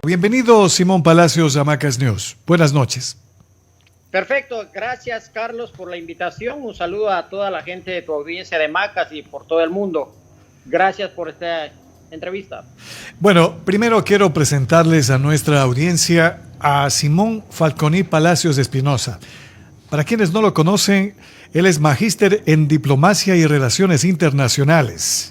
Bienvenido, Simón Palacios, a Macas News. Buenas noches. Perfecto, gracias Carlos por la invitación. Un saludo a toda la gente de tu audiencia de Macas y por todo el mundo. Gracias por esta entrevista. Bueno, primero quiero presentarles a nuestra audiencia a Simón Falconi Palacios Espinosa. Para quienes no lo conocen, él es magíster en Diplomacia y Relaciones Internacionales.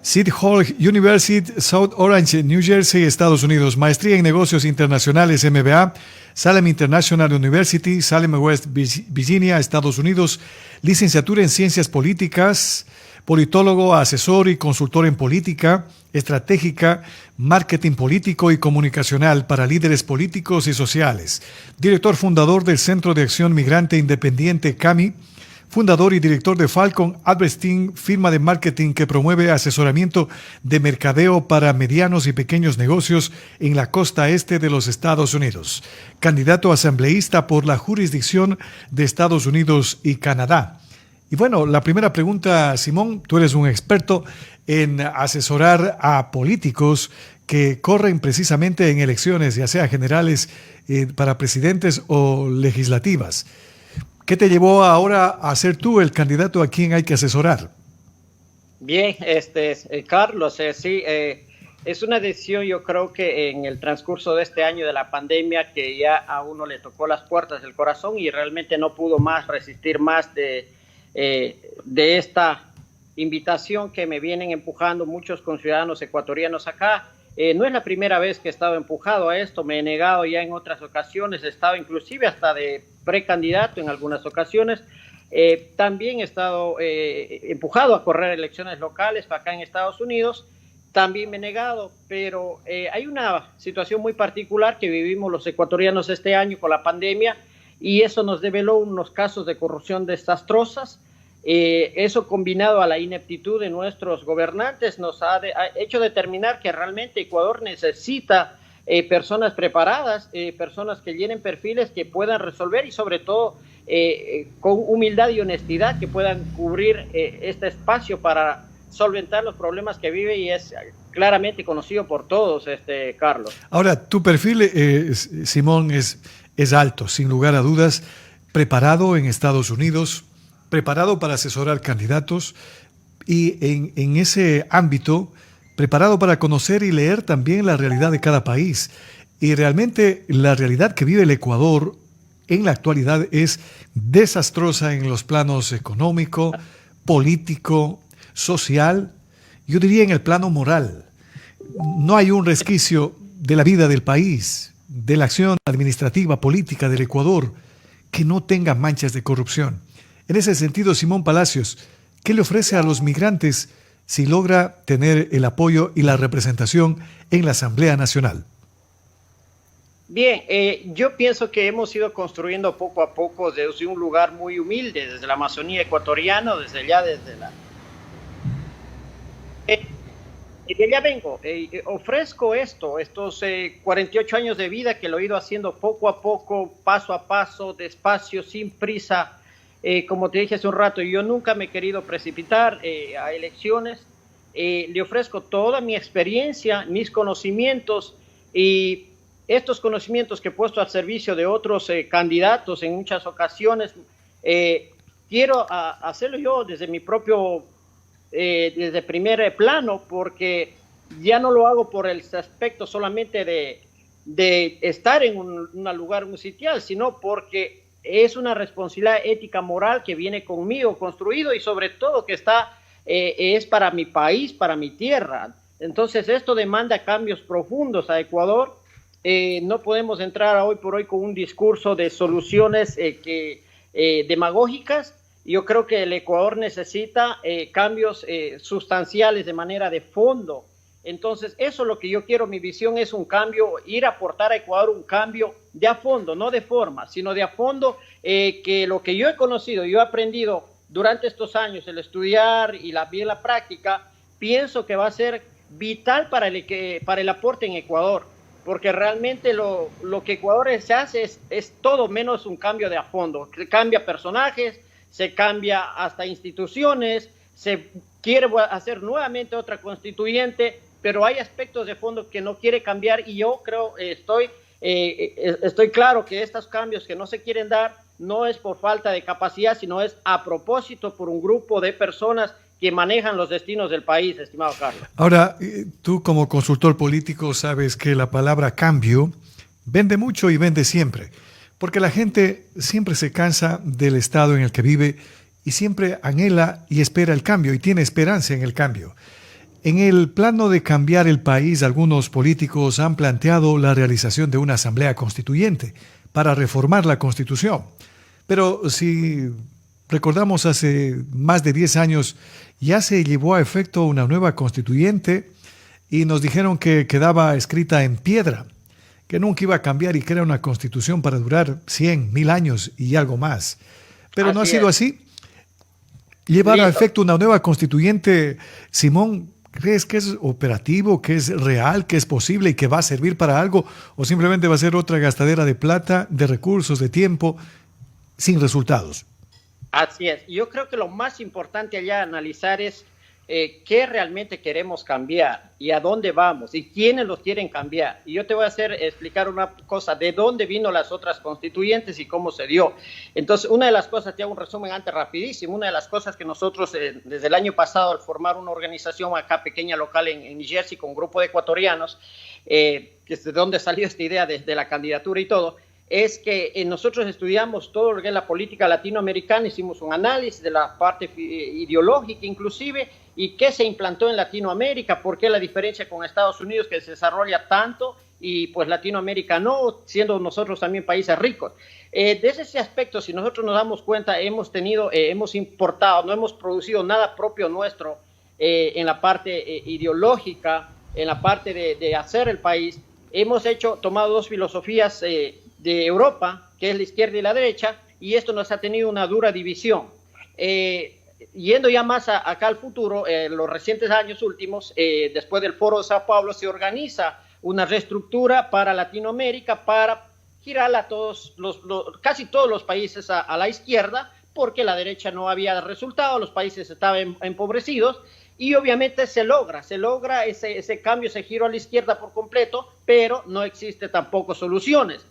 Seton Hall University, South Orange, New Jersey, Estados Unidos. Maestría en Negocios Internacionales, MBA. Salem International University, Salem West Virginia, Estados Unidos. Licenciatura en Ciencias Políticas. Politólogo, asesor y consultor en política estratégica, marketing político y comunicacional para líderes políticos y sociales. Director fundador del Centro de Acción Migrante Independiente CAMI. Fundador y director de Falcon Advertising, firma de marketing que promueve asesoramiento de mercadeo para medianos y pequeños negocios en la costa este de los Estados Unidos. Candidato asambleísta por la jurisdicción de Estados Unidos y Canadá. Y bueno, la primera pregunta, Simón, tú eres un experto en asesorar a políticos que corren precisamente en elecciones, ya sea generales, para presidentes o legislativas. ¿Qué te llevó ahora a ser tú el candidato a quien hay que asesorar? Bien, Carlos, sí, es una decisión, yo creo que en el transcurso de este año de la pandemia que ya a uno le tocó las puertas del corazón y realmente no pudo más resistir más de esta invitación que me vienen empujando muchos conciudadanos ecuatorianos acá. No es la primera vez que he estado empujado a esto, me he negado ya en otras ocasiones, he estado inclusive hasta de precandidato en algunas ocasiones. También he estado empujado a correr elecciones locales acá en Estados Unidos, también me he negado, pero hay una situación muy particular que vivimos los ecuatorianos este año con la pandemia y eso nos develó unos casos de corrupción desastrosas. Eso combinado a la ineptitud de nuestros gobernantes nos ha hecho determinar que realmente Ecuador necesita personas preparadas, personas que llenen perfiles que puedan resolver y sobre todo con humildad y honestidad que puedan cubrir este espacio para solventar los problemas que vive y es claramente conocido por todos, Carlos. Ahora, tu perfil, Simón, es alto, sin lugar a dudas, preparado en Estados Unidos, preparado para asesorar candidatos y en ese ámbito, preparado para conocer y leer también la realidad de cada país. Y realmente la realidad que vive el Ecuador en la actualidad es desastrosa en los planos económico, político, social, yo diría en el plano moral. No hay un resquicio de la vida del país, de la acción administrativa, política del Ecuador, que no tenga manchas de corrupción. En ese sentido, Simón Palacios, ¿qué le ofrece a los migrantes si logra tener el apoyo y la representación en la Asamblea Nacional? Bien, yo pienso que hemos ido construyendo poco a poco desde un lugar muy humilde, desde la Amazonía ecuatoriana, desde la... de allá vengo, ofrezco estos 48 años de vida que lo he ido haciendo poco a poco, paso a paso, despacio, sin prisa. Como te dije hace un rato, yo nunca me he querido precipitar a elecciones. Le ofrezco toda mi experiencia, mis conocimientos y estos conocimientos que he puesto al servicio de otros candidatos en muchas ocasiones. Quiero hacerlo yo desde mi propio, desde primer plano, porque ya no lo hago por el aspecto solamente de estar en un lugar musical, sino porque es una responsabilidad ética moral que viene conmigo construido y sobre todo que es para mi país, para mi tierra. Entonces esto demanda cambios profundos a Ecuador. No podemos entrar hoy por hoy con un discurso de soluciones demagógicas. Yo creo que el Ecuador necesita cambios sustanciales de manera de fondo. Entonces, eso es lo que yo quiero, mi visión es un cambio, ir a aportar a Ecuador un cambio de a fondo, no de forma, sino de a fondo, que lo que yo he conocido, yo he aprendido durante estos años, el estudiar y la práctica, pienso que va a ser vital para el aporte en Ecuador, porque realmente lo que Ecuador se hace es todo menos un cambio de a fondo, se cambia personajes, se cambia hasta instituciones, se quiere hacer nuevamente otra constituyente, pero hay aspectos de fondo que no quiere cambiar y yo creo, estoy claro que estos cambios que no se quieren dar no es por falta de capacidad, sino es a propósito por un grupo de personas que manejan los destinos del país, estimado Carlos. Ahora, tú como consultor político sabes que la palabra cambio vende mucho y vende siempre, porque la gente siempre se cansa del estado en el que vive y siempre anhela y espera el cambio y tiene esperanza en el cambio. En el plano de cambiar el país, algunos políticos han planteado la realización de una asamblea constituyente para reformar la Constitución. Pero si recordamos, hace más de 10 años ya se llevó a efecto una nueva constituyente y nos dijeron que quedaba escrita en piedra, que nunca iba a cambiar y que era una constitución para durar 100, 1000 años y algo más. Pero no ha sido así. Llevar a efecto una nueva constituyente, Simón, ¿crees que es operativo, que es real, que es posible y que va a servir para algo? ¿O simplemente va a ser otra gastadera de plata, de recursos, de tiempo, sin resultados? Así es. Yo creo que lo más importante allá analizar es qué realmente queremos cambiar y a dónde vamos y quiénes los quieren cambiar. Y yo te voy a explicar una cosa, de dónde vino las otras constituyentes y cómo se dio. Entonces, una de las cosas, te hago un resumen antes rapidísimo, una de las cosas que nosotros desde el año pasado, al formar una organización acá pequeña local en New Jersey con un grupo de ecuatorianos, que es de donde salió esta idea de la candidatura y todo, es que nosotros estudiamos todo lo que es la política latinoamericana, hicimos un análisis de la parte ideológica inclusive, y qué se implantó en Latinoamérica, por qué la diferencia con Estados Unidos que se desarrolla tanto y pues Latinoamérica no, siendo nosotros también países ricos. Desde ese aspecto, si nosotros nos damos cuenta, hemos importado, no hemos producido nada propio nuestro en la parte ideológica, en la parte de hacer el país. Hemos tomado dos filosofías de Europa, que es la izquierda y la derecha, y esto nos ha tenido una dura división. Yendo ya más acá al futuro, los recientes años últimos, después del Foro de Sao Paulo, se organiza una reestructura para Latinoamérica para girar a casi todos los países a la izquierda, porque la derecha no había resultado, los países estaban empobrecidos, y obviamente se logra ese cambio, ese giro a la izquierda por completo, pero no existe tampoco soluciones.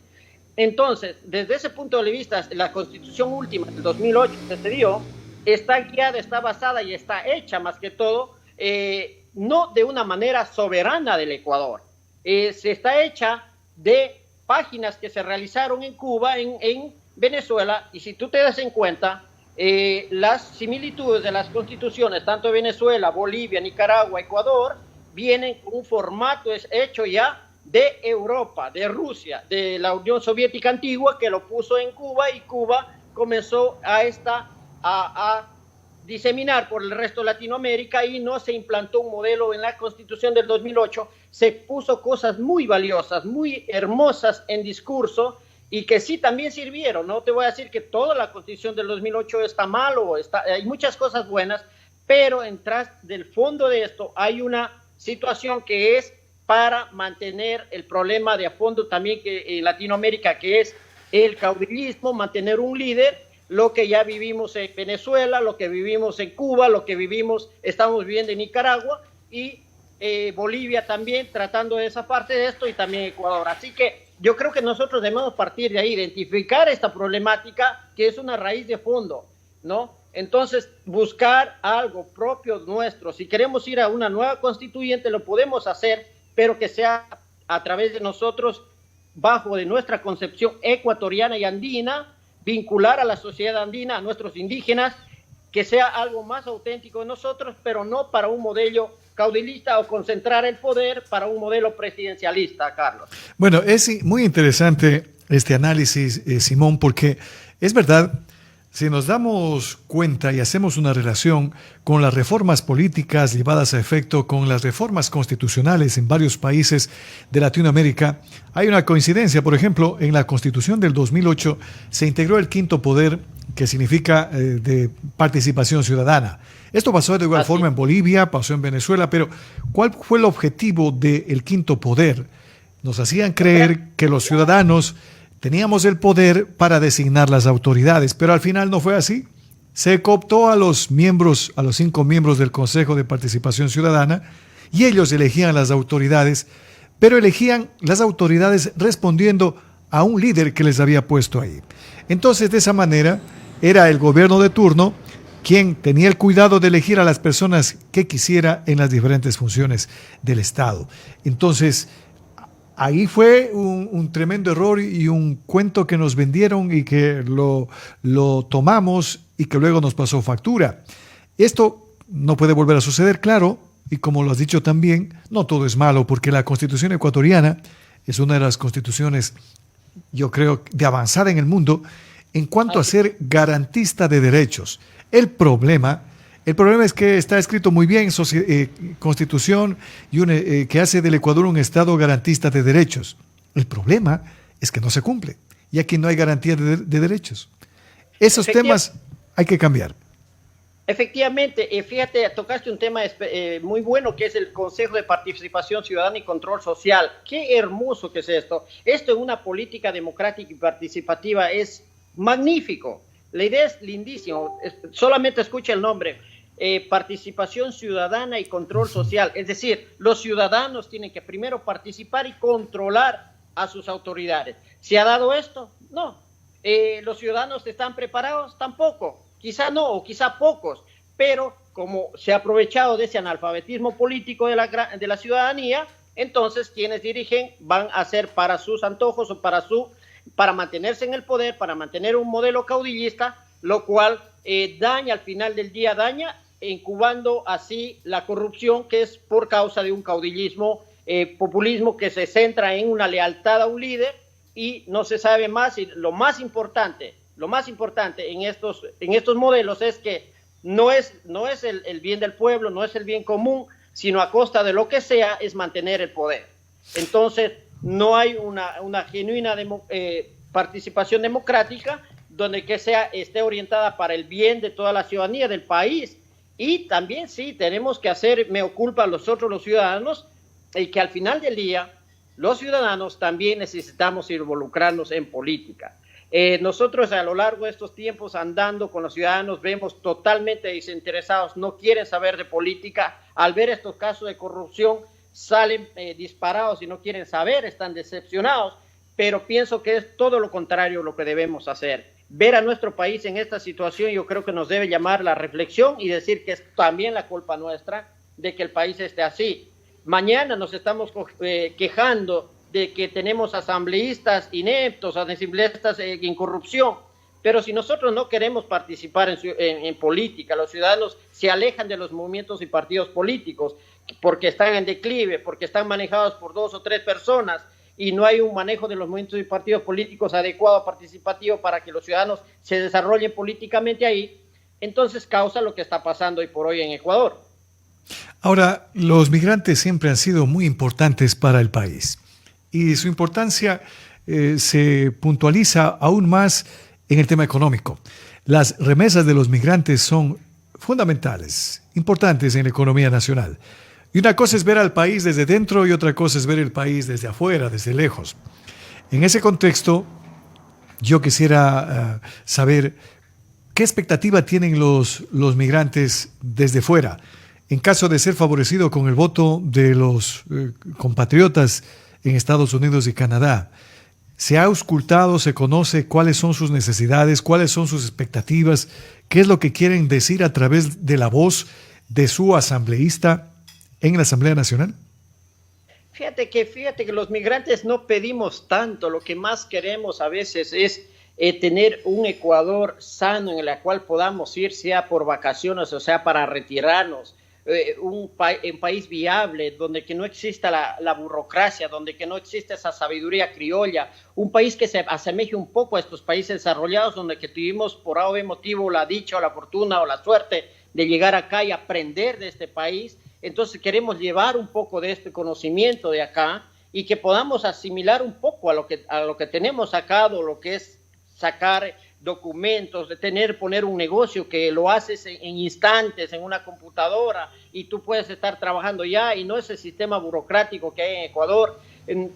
Entonces, desde ese punto de vista, la Constitución última del 2008 que se dio, está guiada, está basada y está hecha más que todo, no de una manera soberana del Ecuador. Se está hecha de páginas que se realizaron en Cuba, en Venezuela, y si tú te das en cuenta, las similitudes de las constituciones, tanto de Venezuela, Bolivia, Nicaragua, Ecuador, vienen con un formato hecho ya de Europa, de Rusia, de la Unión Soviética antigua, que lo puso en Cuba, y Cuba comenzó a diseminar por el resto de Latinoamérica, y no se implantó un modelo en la Constitución del 2008, se puso cosas muy valiosas, muy hermosas en discurso, y que sí también sirvieron. No te voy a decir que toda la Constitución del 2008 está mal, hay muchas cosas buenas, pero detrás del fondo de esto hay una situación que es para mantener el problema de a fondo también que en Latinoamérica, que es el caudillismo, mantener un líder, lo que ya vivimos en Venezuela, lo que vivimos en Cuba, lo que estamos viviendo en Nicaragua, y Bolivia también, tratando de esa parte de esto, y también Ecuador. Así que yo creo que nosotros debemos partir de ahí, identificar esta problemática que es una raíz de fondo, ¿no? Entonces, buscar algo propio nuestro. Si queremos ir a una nueva constituyente, lo podemos hacer, pero que sea a través de nosotros, bajo de nuestra concepción ecuatoriana y andina, vincular a la sociedad andina, a nuestros indígenas, que sea algo más auténtico de nosotros, pero no para un modelo caudillista o concentrar el poder para un modelo presidencialista, Carlos. Bueno, es muy interesante este análisis, Simón, porque es verdad, si nos damos cuenta y hacemos una relación con las reformas políticas llevadas a efecto con las reformas constitucionales en varios países de Latinoamérica, hay una coincidencia. Por ejemplo, en la Constitución del 2008 se integró el quinto poder, que significa de participación ciudadana. Esto pasó de igual forma en Bolivia, pasó en Venezuela, pero ¿cuál fue el objetivo del quinto poder? Nos hacían creer que los ciudadanos teníamos el poder para designar las autoridades, pero al final no fue así. Se cooptó a los 5 miembros del Consejo de Participación Ciudadana, y ellos elegían las autoridades, pero elegían las autoridades respondiendo a un líder que les había puesto ahí. Entonces, de esa manera, era el gobierno de turno quien tenía el cuidado de elegir a las personas que quisiera en las diferentes funciones del Estado. Entonces, ahí fue un tremendo error y un cuento que nos vendieron y que lo tomamos y que luego nos pasó factura. Esto no puede volver a suceder, claro, y como lo has dicho también, no todo es malo, porque la Constitución ecuatoriana es una de las constituciones, yo creo, de avanzada en el mundo en cuanto a ser garantista de derechos. El problema es que está escrito muy bien, Constitución, y que hace del Ecuador un Estado garantista de derechos. El problema es que no se cumple, y aquí no hay garantía de derechos. Esos temas hay que cambiar. Efectivamente, fíjate, tocaste un tema muy bueno, que es el Consejo de Participación Ciudadana y Control Social. Qué hermoso que es esto. Esto en una política democrática y participativa es magnífico. La idea es lindísima. Solamente escucha el nombre. Participación ciudadana y control social. Es decir, los ciudadanos tienen que primero participar y controlar a sus autoridades. ¿Se ha dado esto? No. ¿Los ciudadanos están preparados? Tampoco. Quizá no, o quizá pocos, pero como se ha aprovechado de ese analfabetismo político de la ciudadanía, entonces quienes dirigen van a hacer para sus antojos o para mantenerse en el poder, para mantener un modelo caudillista, lo cual daña al final del día, incubando así la corrupción, que es por causa de un caudillismo, populismo que se centra en una lealtad a un líder y no se sabe más. Y lo más importante en estos modelos es que no es el bien del pueblo, no es el bien común, sino a costa de lo que sea, es mantener el poder. Entonces, no hay una genuina participación democrática donde que esté orientada para el bien de toda la ciudadanía del país. Y también sí, tenemos que hacer mea culpa a nosotros los ciudadanos, y que al final del día, los ciudadanos también necesitamos involucrarnos en política. Nosotros a lo largo de estos tiempos andando con los ciudadanos vemos totalmente desinteresados, no quieren saber de política. Al ver estos casos de corrupción salen disparados y no quieren saber, están decepcionados, pero pienso que es todo lo contrario lo que debemos hacer. Ver a nuestro país en esta situación yo creo que nos debe llamar la reflexión y decir que es también la culpa nuestra de que el país esté así. Mañana nos estamos quejando de que tenemos asambleístas ineptos, asambleístas en corrupción, pero si nosotros no queremos participar en política, los ciudadanos se alejan de los movimientos y partidos políticos porque están en declive, porque están manejados por 2 o 3 personas y no hay un manejo de los movimientos y partidos políticos adecuado, participativo, para que los ciudadanos se desarrollen políticamente ahí, entonces causa lo que está pasando hoy por hoy en Ecuador. Ahora, los migrantes siempre han sido muy importantes para el país. Y su importancia se puntualiza aún más en el tema económico. Las remesas de los migrantes son fundamentales, importantes en la economía nacional. Y una cosa es ver al país desde dentro y otra cosa es ver el país desde afuera, desde lejos. En ese contexto, yo quisiera saber qué expectativa tienen los migrantes desde fuera, en caso de ser favorecido con el voto de los compatriotas en Estados Unidos y Canadá. ¿Se ha auscultado, se conoce cuáles son sus necesidades, cuáles son sus expectativas, qué es lo que quieren decir a través de la voz de su asambleísta en la Asamblea Nacional? Fíjate que los migrantes no pedimos tanto, lo que más queremos a veces es tener un Ecuador sano en el cual podamos ir, sea por vacaciones o sea para retirarnos. Un país viable, donde que no exista la burocracia, donde que no exista esa sabiduría criolla, un país que se asemeje un poco a estos países desarrollados, donde que tuvimos por algún motivo la dicha o la fortuna o la suerte de llegar acá y aprender de este país. Entonces queremos llevar un poco de este conocimiento de acá y que podamos asimilar un poco a lo que tenemos sacado, lo que es sacar documentos, poner un negocio que lo haces en instantes, en una computadora, y tú puedes estar trabajando ya, y no ese sistema burocrático que hay en Ecuador.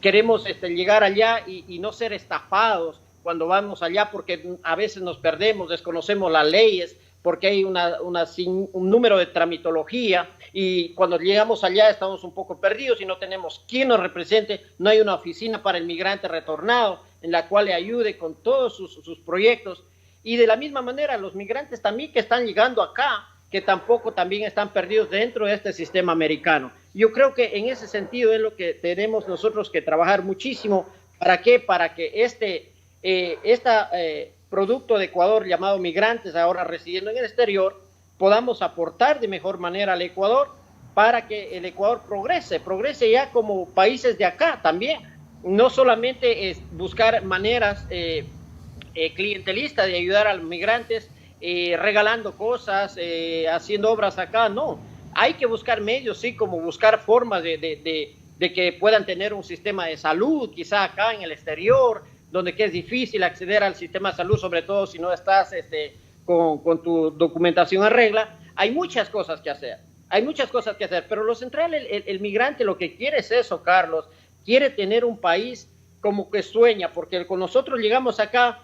Queremos llegar allá y no ser estafados cuando vamos allá, porque a veces nos perdemos, desconocemos las leyes, porque hay un número de tramitología y cuando llegamos allá estamos un poco perdidos y no tenemos quien nos represente, no hay una oficina para el migrante retornado en la cual le ayude con todos sus proyectos. Y de la misma manera los migrantes también que están llegando acá, que tampoco también están perdidos dentro de este sistema americano. Yo creo que en ese sentido es lo que tenemos nosotros que trabajar muchísimo. ¿Para qué? Para que este producto de Ecuador llamado migrantes ahora residiendo en el exterior, podamos aportar de mejor manera al Ecuador para que el Ecuador progrese ya como países de acá también. No solamente es buscar maneras clientelistas de ayudar a los migrantes, regalando cosas, haciendo obras acá, no. Hay que buscar medios, sí, como buscar formas de que puedan tener un sistema de salud, quizá acá en el exterior, donde que es difícil acceder al sistema de salud, sobre todo si no estás con tu documentación en regla. Hay muchas cosas que hacer, pero lo central, el migrante lo que quiere es eso, Carlos, quiere tener un país como que sueña, porque con nosotros llegamos acá,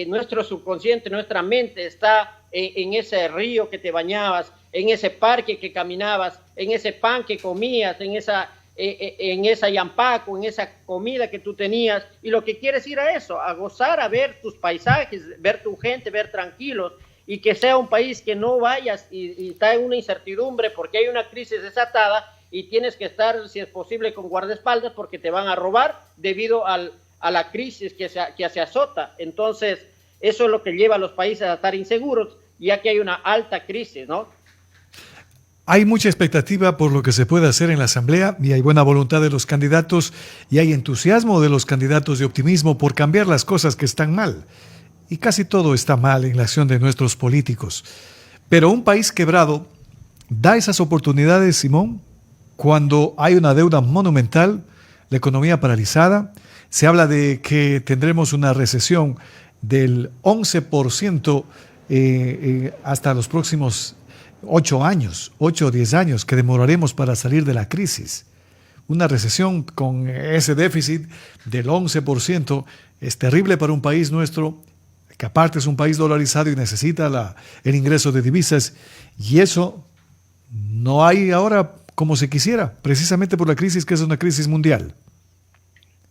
nuestro subconsciente, nuestra mente está en ese río que te bañabas, en ese parque que caminabas, en ese pan que comías, en esa yampaco, en esa comida que tú tenías, y lo que quieres ir a eso, a gozar, a ver tus paisajes, ver tu gente, ver tranquilos, y que sea un país que no vayas y está en una incertidumbre porque hay una crisis desatada y tienes que estar, si es posible, con guardaespaldas porque te van a robar debido a la crisis que se azota. Entonces, eso es lo que lleva a los países a estar inseguros, ya que hay una alta crisis, ¿no? Hay mucha expectativa por lo que se puede hacer en la Asamblea y hay buena voluntad de los candidatos y hay entusiasmo de los candidatos y optimismo por cambiar las cosas que están mal. Y casi todo está mal en la acción de nuestros políticos. Pero un país quebrado da esas oportunidades, Simón, cuando hay una deuda monumental, la economía paralizada. Se habla de que tendremos una recesión del 11% hasta los próximos 8 o 10 años que demoraremos para salir de la crisis. Una recesión con ese déficit del 11% es terrible para un país nuestro, que aparte es un país dolarizado y necesita el ingreso de divisas, y eso no hay ahora como se quisiera, precisamente por la crisis que es una crisis mundial.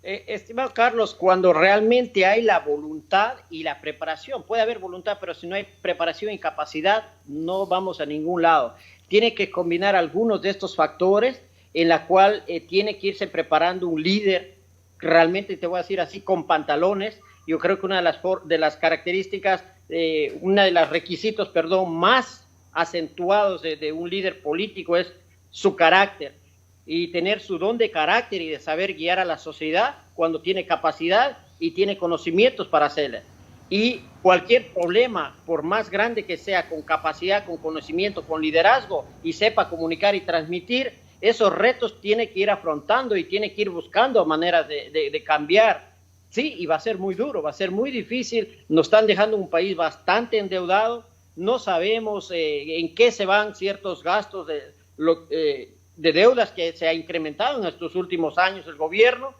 Estimado Carlos, cuando realmente hay la voluntad y la preparación, puede haber voluntad, pero si no hay preparación y capacidad, no vamos a ningún lado. Tiene que combinar algunos de estos factores en la cual tiene que irse preparando un líder, realmente te voy a decir así, con pantalones. Yo creo que una de las características, una de los requisitos, más acentuados de un líder político es su carácter, y tener su don de carácter y de saber guiar a la sociedad cuando tiene capacidad y tiene conocimientos para hacerlo. Y cualquier problema, por más grande que sea, con capacidad, con conocimiento, con liderazgo, y sepa comunicar y transmitir, esos retos tiene que ir afrontando y tiene que ir buscando maneras de cambiar. Sí, y va a ser muy duro, va a ser muy difícil. Nos están dejando un país bastante endeudado. No sabemos en qué se van ciertos gastos de deudas que se ha incrementado en estos últimos años el gobierno.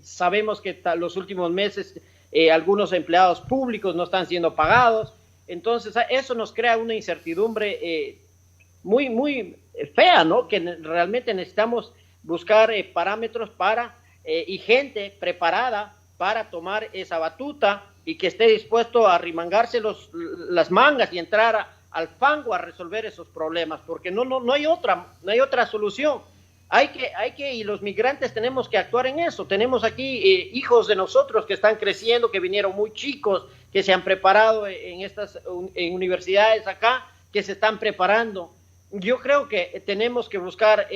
Sabemos que los últimos meses algunos empleados públicos no están siendo pagados. Entonces eso nos crea una incertidumbre muy, muy fea, ¿no? Que realmente necesitamos buscar parámetros y gente preparada para tomar esa batuta y que esté dispuesto a arremangarse las mangas y entrar al fango a resolver esos problemas, porque no hay otra solución. Y los migrantes tenemos que actuar en eso. Tenemos aquí hijos de nosotros que están creciendo, que vinieron muy chicos, que se han preparado en universidades acá, que se están preparando. Yo creo que tenemos que buscar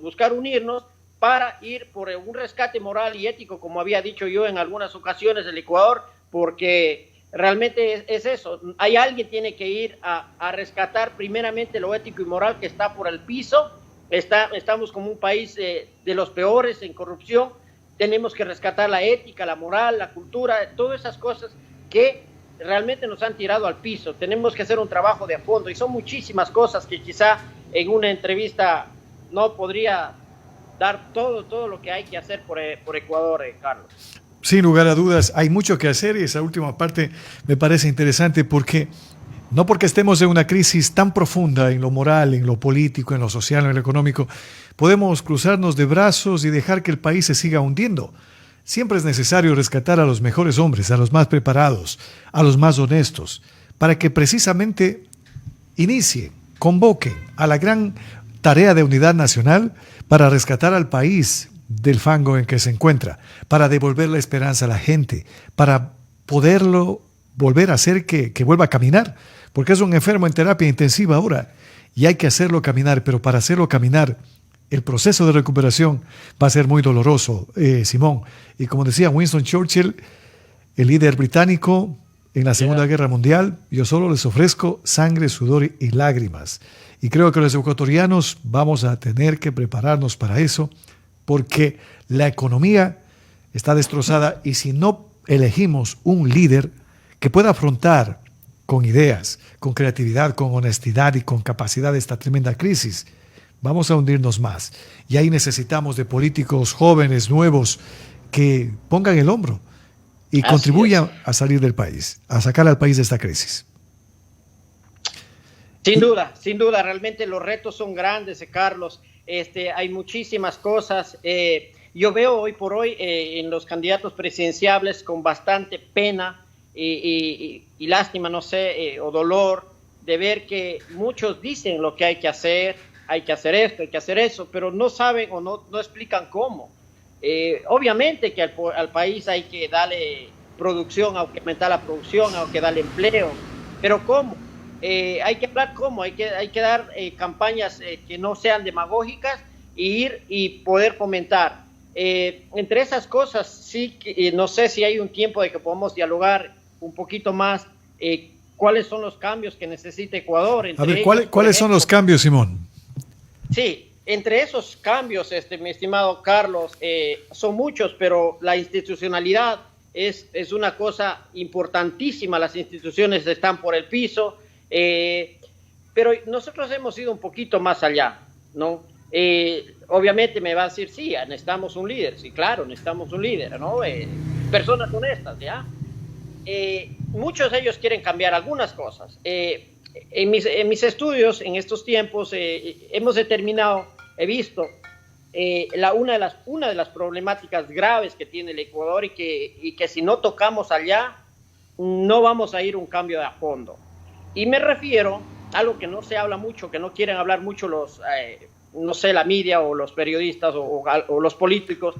buscar unirnos para ir por un rescate moral y ético, como había dicho yo en algunas ocasiones del Ecuador, porque realmente es eso. Alguien tiene que ir a rescatar primeramente lo ético y moral que está por el piso. Estamos como un país de los peores en corrupción. Tenemos que rescatar la ética, la moral, la cultura, todas esas cosas que realmente nos han tirado al piso. Tenemos que hacer un trabajo de a fondo y son muchísimas cosas que quizá en una entrevista no podría dar todo lo que hay que hacer por Ecuador, Carlos. Sin lugar a dudas, hay mucho que hacer y esa última parte me parece interesante porque No porque estemos en una crisis tan profunda en lo moral, en lo político, en lo social, en lo económico, podemos cruzarnos de brazos y dejar que el país se siga hundiendo. Siempre es necesario rescatar a los mejores hombres, a los más preparados, a los más honestos, para que precisamente inicien, convoquen a la gran tarea de unidad nacional para rescatar al país del fango en que se encuentra, para devolver la esperanza a la gente, para poderlo volver a hacer que vuelva a caminar, porque es un enfermo en terapia intensiva ahora y hay que hacerlo caminar, pero para hacerlo caminar el proceso de recuperación va a ser muy doloroso, Simón. Y como decía Winston Churchill, el líder británico en la Segunda Guerra Mundial, yo solo les ofrezco sangre, sudor y lágrimas. Y creo que los ecuatorianos vamos a tener que prepararnos para eso, porque la economía está destrozada y si no elegimos un líder que pueda afrontar con ideas, con creatividad, con honestidad y con capacidad esta tremenda crisis, vamos a hundirnos más. Y ahí necesitamos de políticos jóvenes, nuevos, que pongan el hombro y contribuyan a salir del país, a sacar al país de esta crisis. Sin duda, realmente los retos son grandes, Carlos. Hay muchísimas cosas. Yo veo hoy por hoy en los candidatos presidenciables con bastante pena y lástima, no sé, o dolor de ver que muchos dicen lo que hay que hacer esto, hay que hacer eso, pero no saben o no explican cómo. Obviamente que al país hay que darle producción, hay que aumentar la producción, hay que darle empleo, pero ¿cómo? Hay que hablar cómo, hay que dar campañas que no sean demagógicas e ir y poder fomentar. Entre esas cosas, sí, no sé si hay un tiempo de que podamos dialogar un poquito más cuáles son los cambios que necesita Ecuador. A ver, ¿cuáles son los cambios, Simón? Sí, entre esos cambios, mi estimado Carlos, son muchos, pero la institucionalidad es una cosa importantísima. Las instituciones están por el piso, pero nosotros hemos ido un poquito más allá, ¿no? Obviamente me va a decir, sí, necesitamos un líder. Sí, claro, necesitamos un líder, ¿no? Personas honestas, ¿ya? Muchos de ellos quieren cambiar algunas cosas. En mis estudios, en estos tiempos, hemos determinado, he visto una de las problemáticas graves que tiene el Ecuador y que si no tocamos allá, no vamos a ir un cambio de fondo. Y me refiero a algo que no se habla mucho, que no quieren hablar mucho los, no sé, la media o los periodistas o los políticos,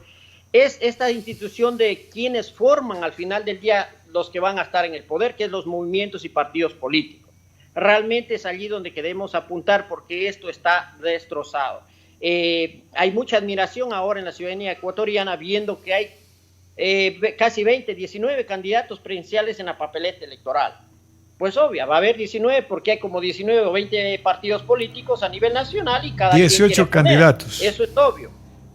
es esta institución de quienes forman al final del día los que van a estar en el poder, que es los movimientos y partidos políticos. Realmente es allí donde queremos apuntar porque esto está destrozado. Hay mucha admiración ahora en la ciudadanía ecuatoriana viendo que hay casi 19 candidatos presidenciales en la papeleta electoral. Pues obvio, va a haber 19 porque hay como 19 o 20 partidos políticos a nivel nacional y cada 18 candidatos. Eso es obvio.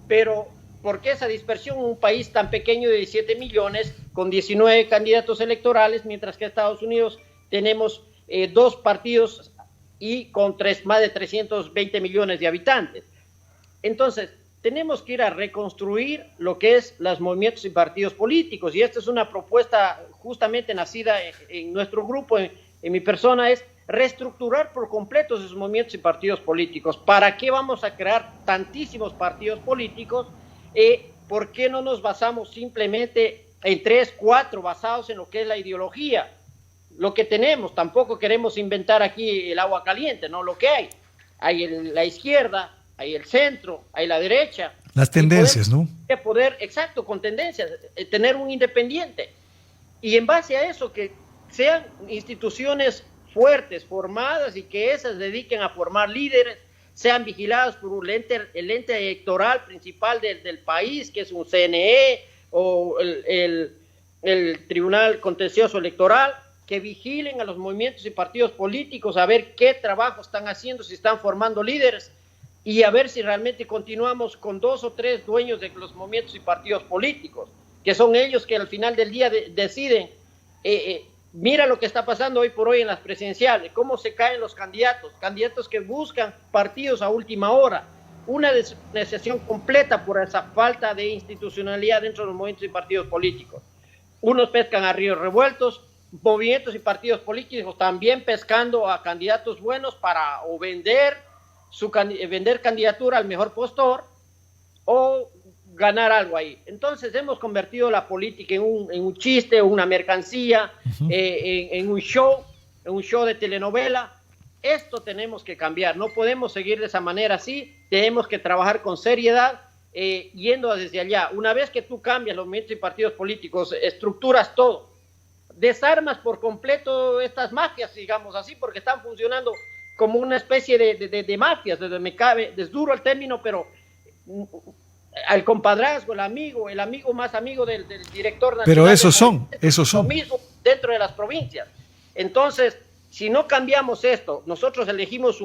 Pero ¿por qué esa dispersión en un país tan pequeño de 17 millones con 19 candidatos electorales, mientras que en Estados Unidos tenemos 2 partidos y con más de 320 millones de habitantes? Entonces, tenemos que ir a reconstruir lo que es los movimientos y partidos políticos, y esta es una propuesta justamente nacida en nuestro grupo, en mi persona, es reestructurar por completo esos movimientos y partidos políticos. ¿Para qué vamos a crear tantísimos partidos políticos? ¿Por qué no nos basamos simplemente en 3, 4 basados en lo que es la ideología? Lo que tenemos, tampoco queremos inventar aquí el agua caliente, ¿no? Lo que hay la izquierda, hay el centro, hay la derecha. Las tendencias, ¿no? Exacto, con tendencias, tener un independiente. Y en base a eso, que sean instituciones fuertes, formadas, y que esas dediquen a formar líderes, sean vigiladas por el ente electoral principal del país, que es un CNE o el Tribunal Contencioso Electoral, que vigilen a los movimientos y partidos políticos, a ver qué trabajo están haciendo, si están formando líderes, y a ver si realmente continuamos con 2 o 3 dueños de los movimientos y partidos políticos, que son ellos que al final del día deciden. Mira lo que está pasando hoy por hoy en las presidenciales, cómo se caen los candidatos que buscan partidos a última hora, una desnecesión completa por esa falta de institucionalidad dentro de los movimientos y partidos políticos. Unos pescan a ríos revueltos, movimientos y partidos políticos también pescando a candidatos buenos para o vender vender candidatura al mejor postor o ganar algo ahí. Entonces hemos convertido la política en un chiste, una mercancía, en un show de telenovela. Esto tenemos que cambiar, no podemos seguir de esa manera así, tenemos que trabajar con seriedad, yendo desde allá. Una vez que tú cambias los movimientos y partidos políticos, estructuras todo, desarmas por completo estas mafias, digamos así, porque están funcionando como una especie de mafias, desde me cabe, es duro el término, pero al compadrazgo, el amigo más amigo del director nacional. Pero esos son. Lo mismo dentro de las provincias. Entonces, si no cambiamos esto, nosotros elegimos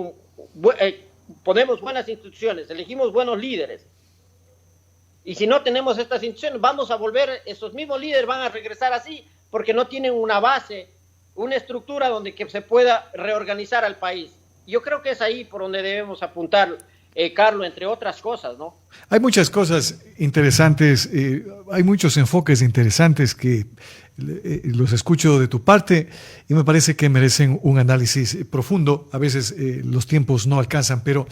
ponemos buenas instituciones, elegimos buenos líderes, y si no tenemos estas instituciones, vamos a volver, esos mismos líderes van a regresar así, porque no tienen una base, una estructura donde que se pueda reorganizar al país. Yo creo que es ahí por donde debemos apuntar, Carlos, entre otras cosas, ¿no? Hay muchas cosas interesantes, hay muchos enfoques interesantes que los escucho de tu parte y me parece que merecen un análisis profundo. A veces los tiempos no alcanzan, pero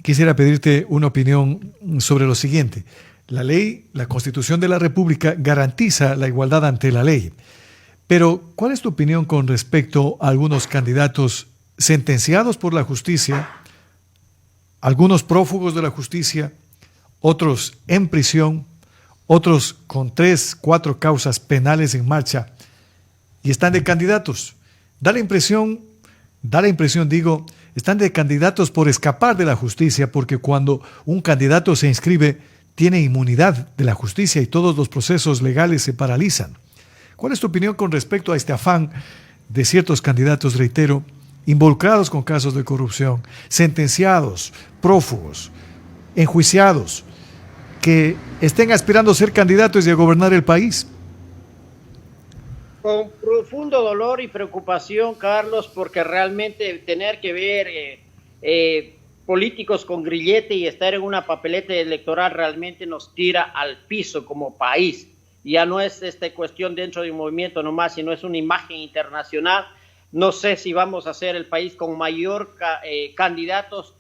quisiera pedirte una opinión sobre lo siguiente. La ley, la Constitución de la República garantiza la igualdad ante la ley, pero ¿cuál es tu opinión con respecto a algunos candidatos sentenciados por la justicia, algunos prófugos de la justicia, otros en prisión, otros con 3, 4 causas penales en marcha y están de candidatos? Da la impresión, están de candidatos por escapar de la justicia, porque cuando un candidato se inscribe, tiene inmunidad de la justicia y todos los procesos legales se paralizan. ¿Cuál es tu opinión con respecto a este afán de ciertos candidatos, reitero, involucrados con casos de corrupción, sentenciados, prófugos, enjuiciados, que estén aspirando a ser candidatos y a gobernar el país? Con profundo dolor y preocupación, Carlos, porque realmente tener que ver políticos con grillete y estar en una papeleta electoral realmente nos tira al piso como país. Ya no es cuestión dentro de un movimiento nomás, sino es una imagen internacional. No sé si vamos a ser el país con mayor candidatos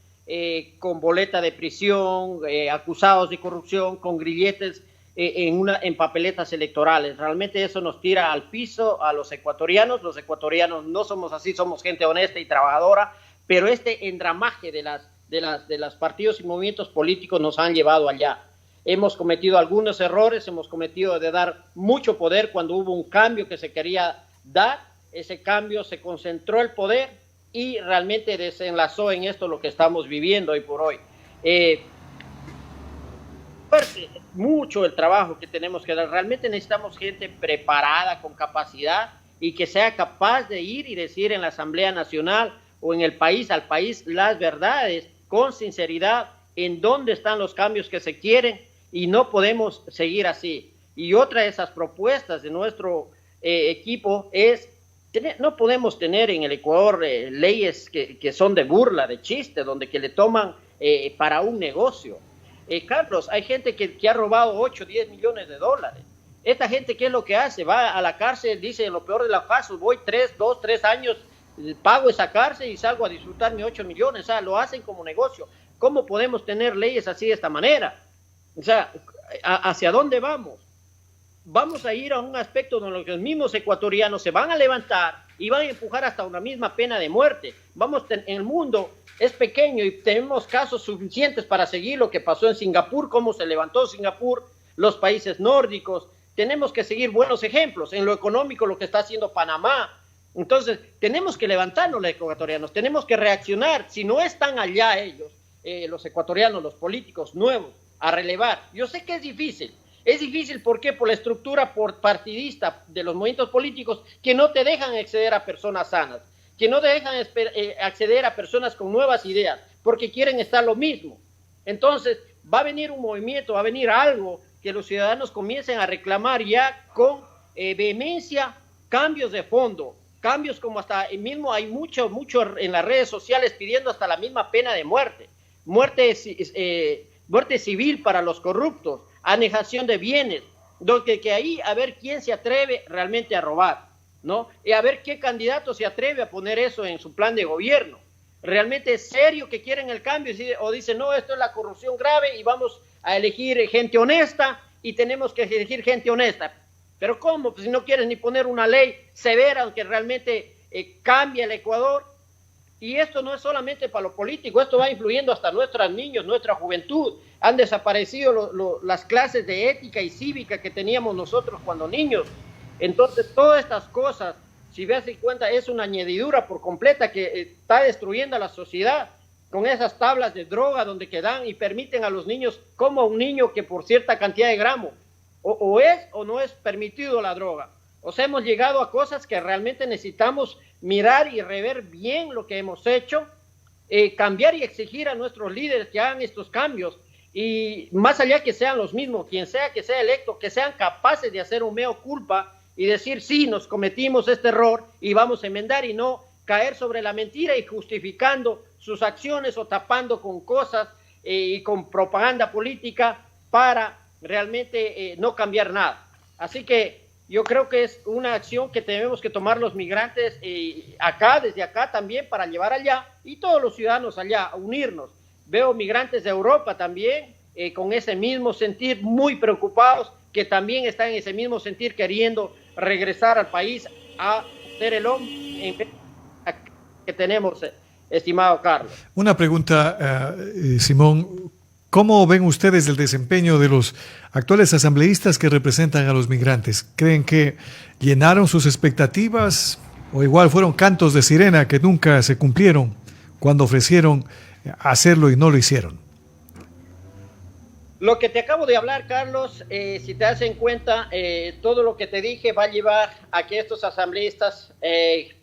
con boleta de prisión, acusados de corrupción, con grilletes en papeletas electorales. Realmente eso nos tira al piso a los ecuatorianos. Los ecuatorianos no somos así, somos gente honesta y trabajadora, pero endramaje de los partidos y movimientos políticos nos han llevado allá. Hemos cometido algunos errores, hemos cometido de dar mucho poder cuando hubo un cambio que se quería dar. Ese cambio se concentró el poder y realmente desenlazó en esto lo que estamos viviendo hoy por hoy. Mucho el trabajo que tenemos que dar. Realmente necesitamos gente preparada, con capacidad y que sea capaz de ir y decir en la Asamblea Nacional o en el país, al país, las verdades con sinceridad, en dónde están los cambios que se quieren, y no podemos seguir así. Y otra de esas propuestas de nuestro equipo es, no podemos tener en el Ecuador leyes que son de burla, de chiste, donde que le toman para un negocio. Carlos, hay gente que ha robado 8, 10 millones de dólares. Esta gente, ¿qué es lo que hace? Va a la cárcel, dice, en lo peor de los casos, voy 2, 3 años, pago esa cárcel y salgo a disfrutar mis 8 millones. O sea, lo hacen como negocio. ¿Cómo podemos tener leyes así de esta manera? O sea, ¿hacia dónde vamos? Vamos a ir a un aspecto donde los mismos ecuatorianos se van a levantar y van a empujar hasta una misma pena de muerte. El mundo es pequeño y tenemos casos suficientes para seguir lo que pasó en Singapur, cómo se levantó Singapur, los países nórdicos. Tenemos que seguir buenos ejemplos. En lo económico, lo que está haciendo Panamá. Entonces, tenemos que levantarnos los ecuatorianos, tenemos que reaccionar. Si no están allá ellos, los ecuatorianos, los políticos nuevos, a relevar. Yo sé que es difícil. Es difícil, ¿por qué? Por la estructura partidista de los movimientos políticos que no te dejan acceder a personas sanas, que no te dejan acceder a personas con nuevas ideas, porque quieren estar lo mismo. Entonces, va a venir un movimiento, va a venir algo que los ciudadanos comiencen a reclamar ya con vehemencia, cambios de fondo, cambios como hasta mismo hay mucho en las redes sociales pidiendo hasta la misma pena de muerte, muerte civil para los corruptos, anegación de bienes, donde que ahí a ver quién se atreve realmente a robar. ¿no? Y a ver qué candidato se atreve a poner eso en su plan de gobierno. ¿Realmente es serio que quieren el cambio? O dicen, no, esto es la corrupción grave y vamos a elegir gente honesta y tenemos que elegir gente honesta. ¿Pero cómo? Pues si no quieres ni poner una ley severa que realmente cambie el Ecuador. Y esto no es solamente para lo político, esto va influyendo hasta nuestros niños, nuestra juventud. Han desaparecido las clases de ética y cívica que teníamos nosotros cuando niños. Entonces, todas estas cosas, si ves en cuenta, es una añadidura por completa que está destruyendo a la sociedad con esas tablas de droga donde quedan y permiten a los niños, como a un niño que por cierta cantidad de gramos, o es o no es permitido la droga. O sea, hemos llegado a cosas que realmente necesitamos mirar y rever bien lo que hemos hecho, cambiar y exigir a nuestros líderes que hagan estos cambios. Y más allá que sean los mismos, quien sea que sea electo, que sean capaces de hacer un mea culpa y decir, sí, nos cometimos este error y vamos a enmendar, y no caer sobre la mentira y justificando sus acciones o tapando con cosas y con propaganda política para realmente no cambiar nada. Así que yo creo que es una acción que tenemos que tomar los migrantes acá, desde acá también, para llevar allá, y todos los ciudadanos allá, a unirnos. Veo migrantes de Europa también con ese mismo sentir, muy preocupados, que también están en ese mismo sentir, queriendo regresar al país a ser el hombre que tenemos, estimado Carlos. Una pregunta, Simón. ¿Cómo ven ustedes el desempeño de los actuales asambleístas que representan a los migrantes? ¿Creen que llenaron sus expectativas o igual fueron cantos de sirena que nunca se cumplieron cuando ofrecieron hacerlo y no lo hicieron? Lo que te acabo de hablar, Carlos, si te das en cuenta, todo lo que te dije va a llevar a que estos asambleístas,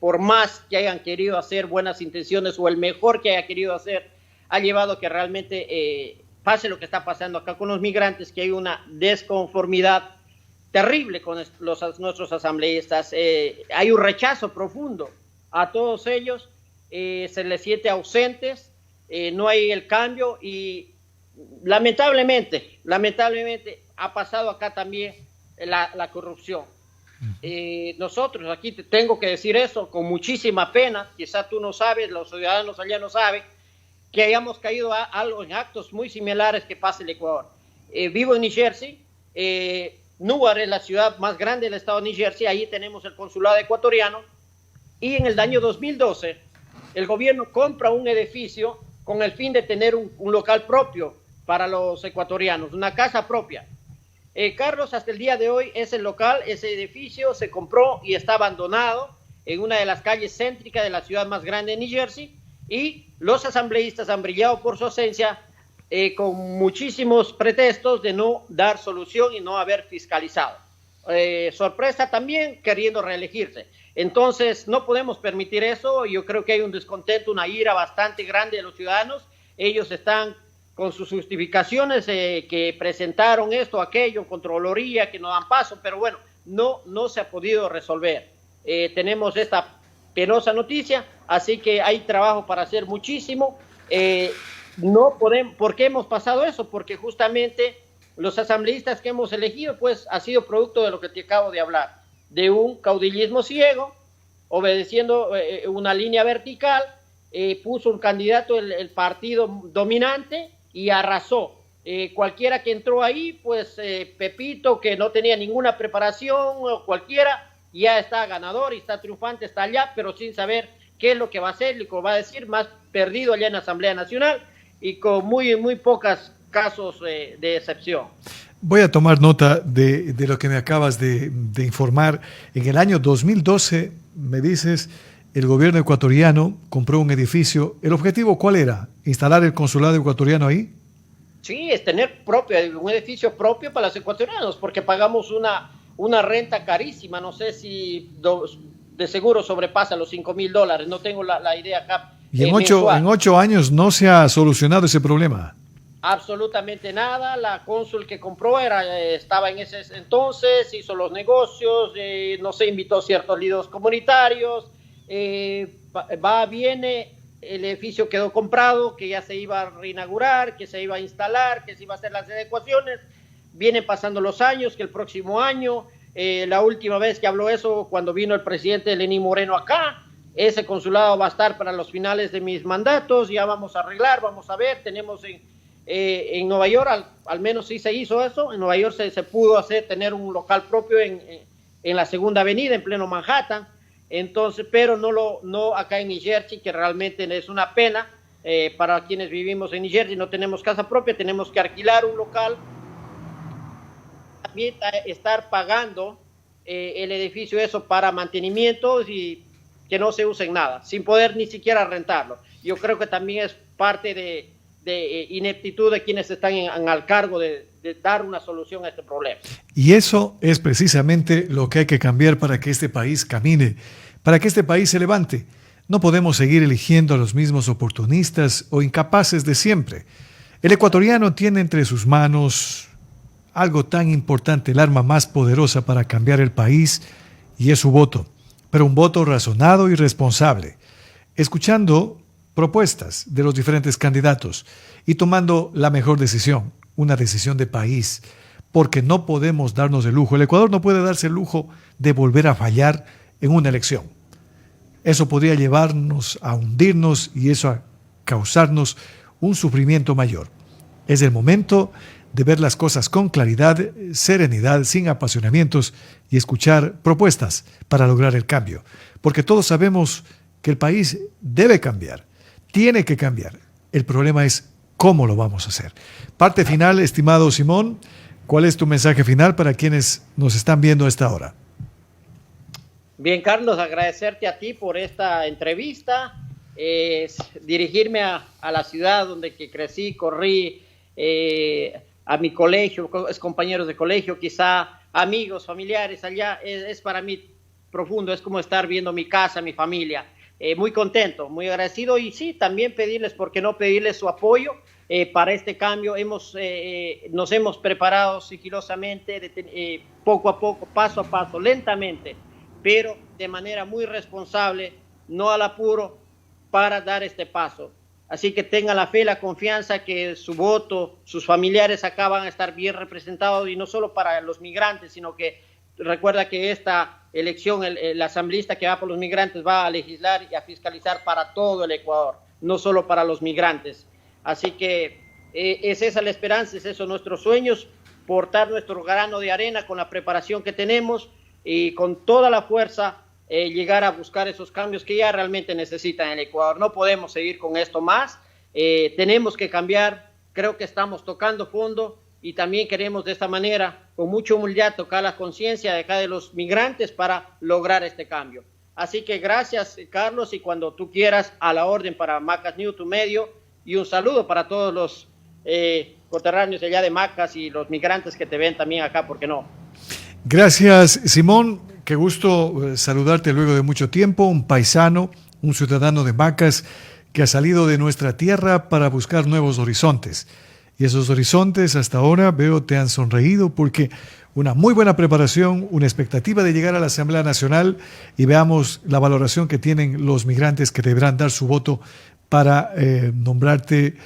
por más que hayan querido hacer buenas intenciones o el mejor que haya querido hacer, ha llevado a que realmente pase lo que está pasando acá con los migrantes, que hay una desconformidad terrible con nuestros asambleístas. Hay un rechazo profundo a todos ellos, se les siente ausentes, no hay el cambio y lamentablemente ha pasado acá también la corrupción. Nosotros aquí te tengo que decir eso con muchísima pena, quizá tú no sabes, los ciudadanos allá no saben, que hayamos caído en actos muy similares que pasa en el Ecuador. Vivo en New Jersey, Newark es la ciudad más grande del estado de New Jersey, ahí tenemos el consulado ecuatoriano, y en el año 2012 el gobierno compra un edificio con el fin de tener un local propio para los ecuatorianos, una casa propia. Carlos, hasta el día de hoy ese local, ese edificio se compró y está abandonado en una de las calles céntricas de la ciudad más grande de New Jersey, y los asambleístas han brillado por su ausencia con muchísimos pretextos de no dar solución y no haber fiscalizado. Sorpresa también, queriendo reelegirse. Entonces, no podemos permitir eso. Yo creo que hay un descontento, una ira bastante grande de los ciudadanos. Ellos están con sus justificaciones que presentaron esto, aquello, Contraloría, que no dan paso, pero bueno, no se ha podido resolver. Tenemos esta penosa noticia, así que hay trabajo para hacer muchísimo. No podemos, ¿por qué hemos pasado eso? Porque justamente los asambleístas que hemos elegido, pues ha sido producto de lo que te acabo de hablar, de un caudillismo ciego, obedeciendo una línea vertical, puso un candidato el partido dominante y arrasó. Cualquiera que entró ahí, pues Pepito, que no tenía ninguna preparación, o cualquiera, ya está ganador y está triunfante, está allá, pero sin saber qué es lo que va a hacer, lo que va a decir, más perdido allá en la Asamblea Nacional y con muy pocos casos de excepción. Voy a tomar nota de lo que me acabas de informar. En el año 2012, me dices, el gobierno ecuatoriano compró un edificio. ¿El objetivo cuál era? ¿Instalar el consulado ecuatoriano ahí? Sí, es tener un edificio propio para los ecuatorianos, porque pagamos una renta carísima, no sé si de seguro sobrepasa los $5,000, no tengo la idea acá. Y en 8 años no se ha solucionado ese problema. Absolutamente nada. La cónsul que compró estaba en ese entonces, hizo los negocios, no se invitó a ciertos líderes comunitarios, viene, el edificio quedó comprado, que ya se iba a reinaugurar, que se iba a instalar, que se iba a hacer las adecuaciones. Vienen pasando los años, que el próximo año la última vez que habló eso, cuando vino el presidente Lenín Moreno acá. Ese consulado va a estar para los finales de mis mandatos, ya vamos a arreglar, vamos a ver, tenemos en Nueva York, al menos sí se hizo eso, en Nueva York se pudo tener un local propio en la Segunda Avenida, en pleno Manhattan, entonces, pero no acá en New Jersey, que realmente es una pena para quienes vivimos en New Jersey, no tenemos casa propia, tenemos que alquilar un local, también estar pagando el edificio eso para mantenimiento y que no se use en nada, sin poder ni siquiera rentarlo. Yo creo que también es parte de ineptitud de quienes están al cargo de dar una solución a este problema. Y eso es precisamente lo que hay que cambiar para que este país camine, para que este país se levante. No podemos seguir eligiendo a los mismos oportunistas o incapaces de siempre. El ecuatoriano tiene entre sus manos algo tan importante, el arma más poderosa para cambiar el país, y es su voto. Pero un voto razonado y responsable, escuchando propuestas de los diferentes candidatos y tomando la mejor decisión, una decisión de país, porque no podemos darnos el lujo, el Ecuador no puede darse el lujo de volver a fallar en una elección. Eso podría llevarnos a hundirnos y eso a causarnos un sufrimiento mayor. Es el momento de ver las cosas con claridad, serenidad, sin apasionamientos y escuchar propuestas para lograr el cambio. Porque todos sabemos que el país debe cambiar, tiene que cambiar. El problema es cómo lo vamos a hacer. Parte final, estimado Simón, ¿cuál es tu mensaje final para quienes nos están viendo a esta hora? Bien, Carlos, agradecerte a ti por esta entrevista, dirigirme a la ciudad donde que crecí, corrí, a mi colegio, compañeros de colegio, quizá amigos, familiares allá, es para mí profundo, es como estar viendo mi casa, mi familia. Muy contento, muy agradecido y sí, también pedirles, ¿por qué no pedirles su apoyo para este cambio? Nos hemos preparado sigilosamente, poco a poco, paso a paso, lentamente, pero de manera muy responsable, no al apuro, para dar este paso. Así que tenga la fe, la confianza que su voto, sus familiares acá van a estar bien representados y no solo para los migrantes, sino que recuerda que esta elección, el asambleísta que va por los migrantes va a legislar y a fiscalizar para todo el Ecuador, no solo para los migrantes. Así que es esa la esperanza, es eso nuestros sueños, portar nuestro grano de arena con la preparación que tenemos y con toda la fuerza llegar a buscar esos cambios que ya realmente necesitan el Ecuador. No podemos seguir con esto más, tenemos que cambiar, creo que estamos tocando fondo y también queremos de esta manera, con mucha humildad, tocar la conciencia de acá de los migrantes para lograr este cambio. Así que gracias, Carlos, y cuando tú quieras, a la orden para Macas News, tu medio, y un saludo para todos los coterráneos allá de Macas y los migrantes que te ven también acá, ¿por qué no? Gracias, Simón. Qué gusto saludarte luego de mucho tiempo, un paisano, un ciudadano de Macas que ha salido de nuestra tierra para buscar nuevos horizontes. Y esos horizontes hasta ahora veo te han sonreído porque una muy buena preparación, una expectativa de llegar a la Asamblea Nacional y veamos la valoración que tienen los migrantes que deberán dar su voto para nombrarte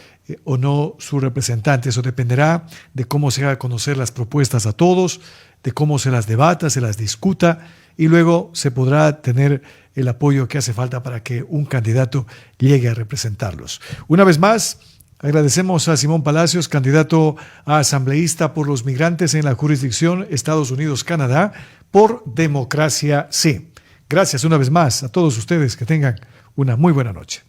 o no su representante. Eso dependerá de cómo se haga conocer las propuestas a todos, de cómo se las debata, se las discuta y luego se podrá tener el apoyo que hace falta para que un candidato llegue a representarlos. Una vez más, agradecemos a Simón Palacios, candidato a asambleísta por los migrantes en la jurisdicción Estados Unidos-Canadá por Democracia Sí. Gracias una vez más a todos ustedes, que tengan una muy buena noche.